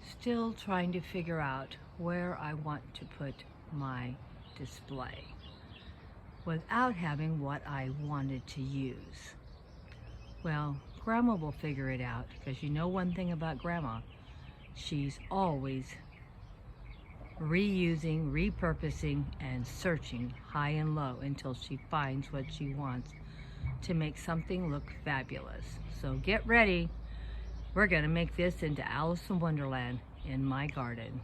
Still trying to figure out where I want to put my display without having what I wanted to use. Well, Grandma will figure it out, because you know one thing about Grandma, she's always reusing, repurposing, and searching high and low until she finds what she wants to make something look fabulous. So get ready. We're going to make this into Alice in Wonderland in my garden.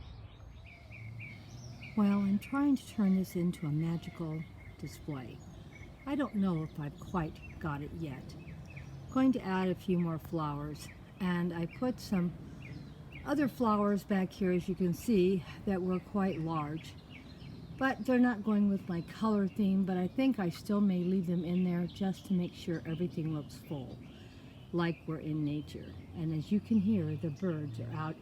Well, I'm trying to turn this into a magical display. I don't know if I've quite got it yet. I'm going to add a few more flowers, and I put some other flowers back here, as you can see, that were quite large. But they're not going with my color theme, but I think I still may leave them in there just to make sure everything looks full, like we're in nature. And as you can hear, the birds are out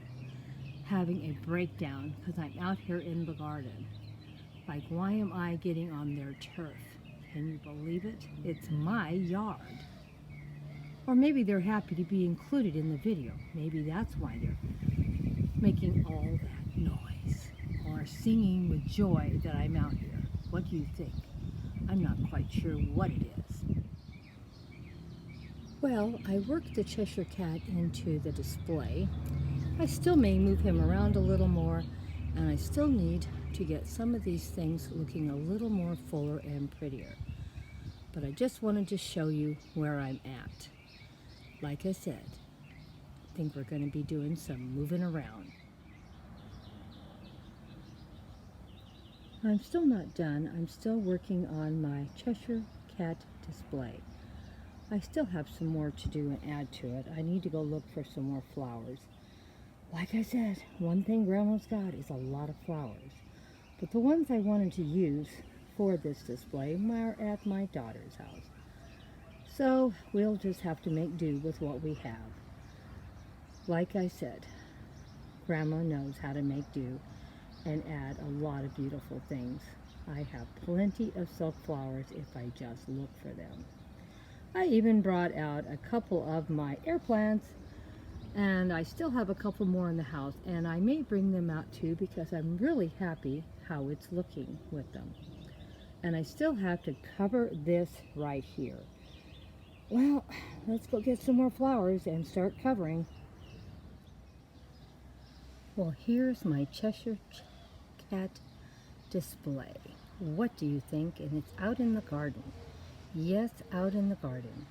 having a breakdown because I'm out here in the garden. Like, why am I getting on their turf? Can you believe it? It's my yard. Or maybe they're happy to be included in the video. Maybe that's why they're making all that noise or singing with joy that I'm out here. What do you think? I'm not quite sure what it is. Well, I worked the Cheshire Cat into the display. I still may move him around a little more, and I still need to get some of these things looking a little more fuller and prettier. But I just wanted to show you where I'm at. Like I said, I think we're going to be doing some moving around. I'm still not done. I'm still working on my Cheshire Cat display. I still have some more to do and add to it. I need to go look for some more flowers. Like I said, one thing Grandma's got is a lot of flowers. But the ones I wanted to use for this display are at my daughter's house. So we'll just have to make do with what we have. Like I said, Grandma knows how to make do and add a lot of beautiful things. I have plenty of silk flowers if I just look for them. I even brought out a couple of my air plants, and I still have a couple more in the house, and I may bring them out too because I'm really happy how it's looking with them. And I still have to cover this right here. Well, let's go get some more flowers and start covering. Well, here's my Cheshire Cat display. What do you think? And it's out in the garden. Yes, out in the garden.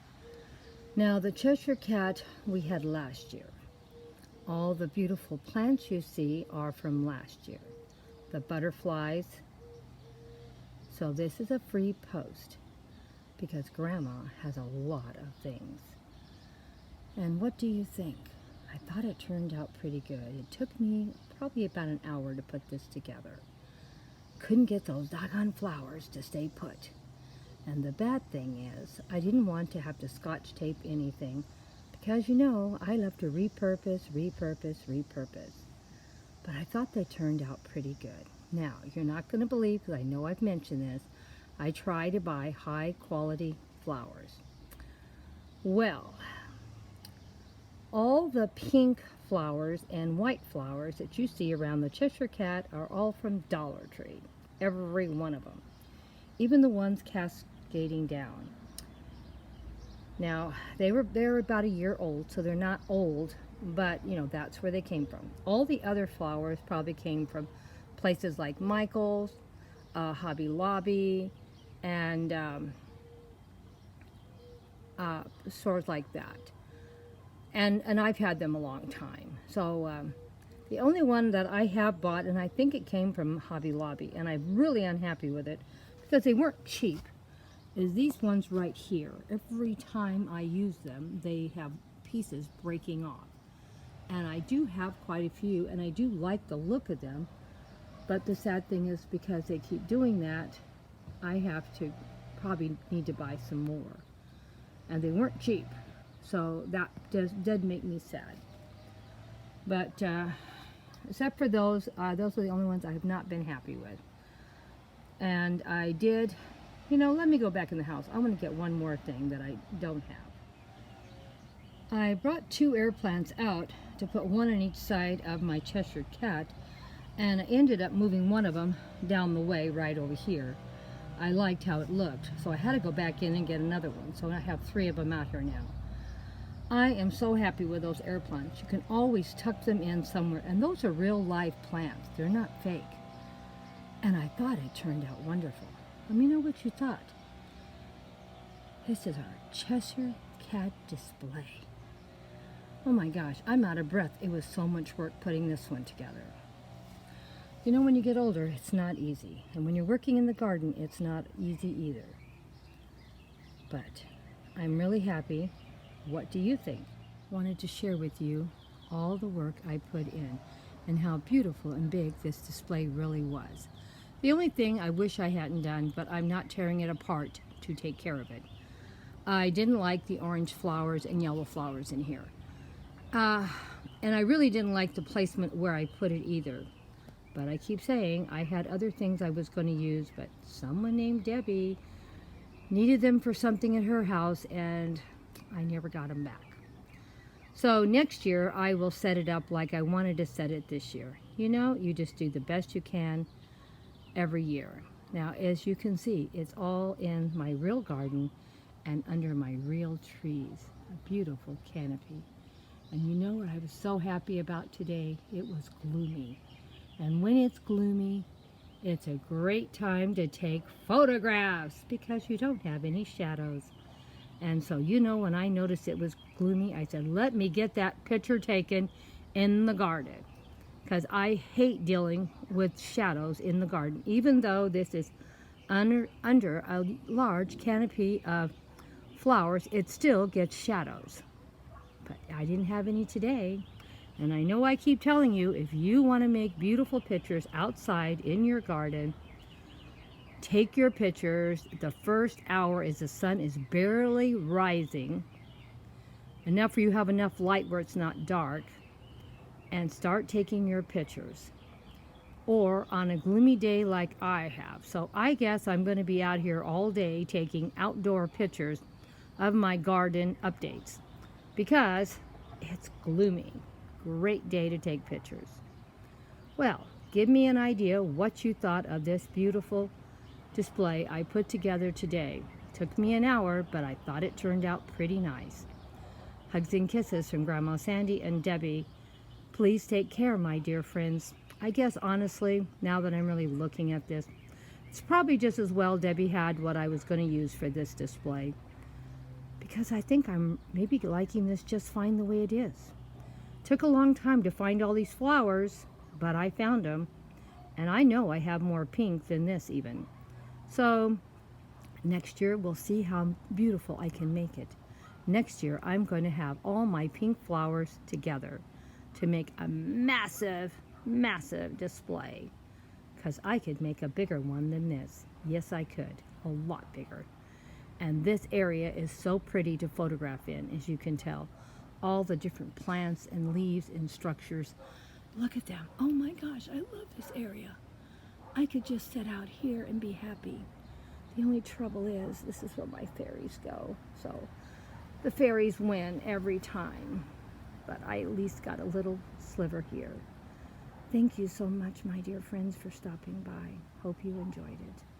Now, the Cheshire Cat we had last year. All the beautiful plants you see are from last year. The butterflies. So this is a free post, because Grandma has a lot of things. And what do you think? I thought it turned out pretty good. It took me probably about an hour to put this together. Couldn't get those doggone flowers to stay put. And the bad thing is, I didn't want to have to scotch tape anything, because you know, I love to repurpose. But I thought they turned out pretty good. Now, you're not going to believe, because I know I've mentioned this, I try to buy high quality flowers. Well, all the pink flowers and white flowers that you see around the Cheshire Cat are all from Dollar Tree. Every one of them. Even the ones cascading down. Now, they're about a year old, so they're not old, but you know, that's where they came from. All the other flowers probably came from places like Michael's, Hobby Lobby, and stores like that. And I've had them a long time. So the only one that I have bought, and I think it came from Hobby Lobby, and I'm really unhappy with it because they weren't cheap, is these ones right here. Every time I use them, they have pieces breaking off. And I do have quite a few, and I do like the look of them. But the sad thing is, because they keep doing that, I have to probably need to buy some more. And they weren't cheap. So that did make me sad. But except for those are the only ones I have not been happy with. And I did, you know, let me go back in the house. I want to get one more thing that I don't have. I brought 2 air plants out to put one on each side of my Cheshire Cat, and I ended up moving one of them down the way right over here. I liked how it looked, so I had to go back in and get another one, so I have 3 of them out here now. I am so happy with those air plants. You can always tuck them in somewhere, and those are real live plants. They're not fake. And I thought it turned out wonderful. Let me know what you thought. This is our Cheshire Cat Display. Oh my gosh, I'm out of breath. It was so much work putting this one together. You know, when you get older, it's not easy. And when you're working in the garden, it's not easy either. But I'm really happy. What do you think? Wanted to share with you all the work I put in and how beautiful and big this display really was. The only thing I wish I hadn't done, but I'm not tearing it apart to take care of it. I didn't like the orange flowers and yellow flowers in here. And I really didn't like the placement where I put it either. But I keep saying I had other things I was going to use, but someone named Debbie needed them for something at her house, and I never got them back. So next year I will set it up like I wanted to set it this year. You know, you just do the best you can every year. Now, as you can see, it's all in my real garden and under my real trees. A beautiful canopy. And you know what I was so happy about today? It was gloomy. And when it's gloomy, it's a great time to take photographs because you don't have any shadows. And so, you know, when I noticed it was gloomy, I said, let me get that picture taken in the garden. Because I hate dealing with shadows in the garden. Even though this is under a large canopy of flowers, it still gets shadows. But I didn't have any today. And I know I keep telling you, if you want to make beautiful pictures outside in your garden, take your pictures the first hour as the sun is barely rising, enough for you to have enough light where it's not dark, and start taking your pictures. Or on a gloomy day like I have. So I guess I'm going to be out here all day taking outdoor pictures of my garden updates because it's gloomy. Great day to take pictures. Well, give me an idea what you thought of this beautiful display I put together today. Took me an hour, but I thought it turned out pretty nice. Hugs and kisses from Grandma Sandy and Debbie. Please take care, my dear friends. I guess honestly, now that I'm really looking at this, it's probably just as well Debbie had what I was going to use for this display. Because I think I'm maybe liking this just fine the way it is. Took a long time to find all these flowers, but I found them. And I know I have more pink than this even. So next year we'll see how beautiful I can make it. Next year I'm going to have all my pink flowers together to make a massive, massive display. Because I could make a bigger one than this. Yes, I could. A lot bigger. And this area is so pretty to photograph in, as you can tell. All the different plants and leaves and structures. Look at them. Oh my gosh, I love this area. I could just sit out here and be happy. The only trouble is, this is where my fairies go. So the fairies win every time. But I at least got a little sliver here. Thank you so much, my dear friends, for stopping by. Hope you enjoyed it.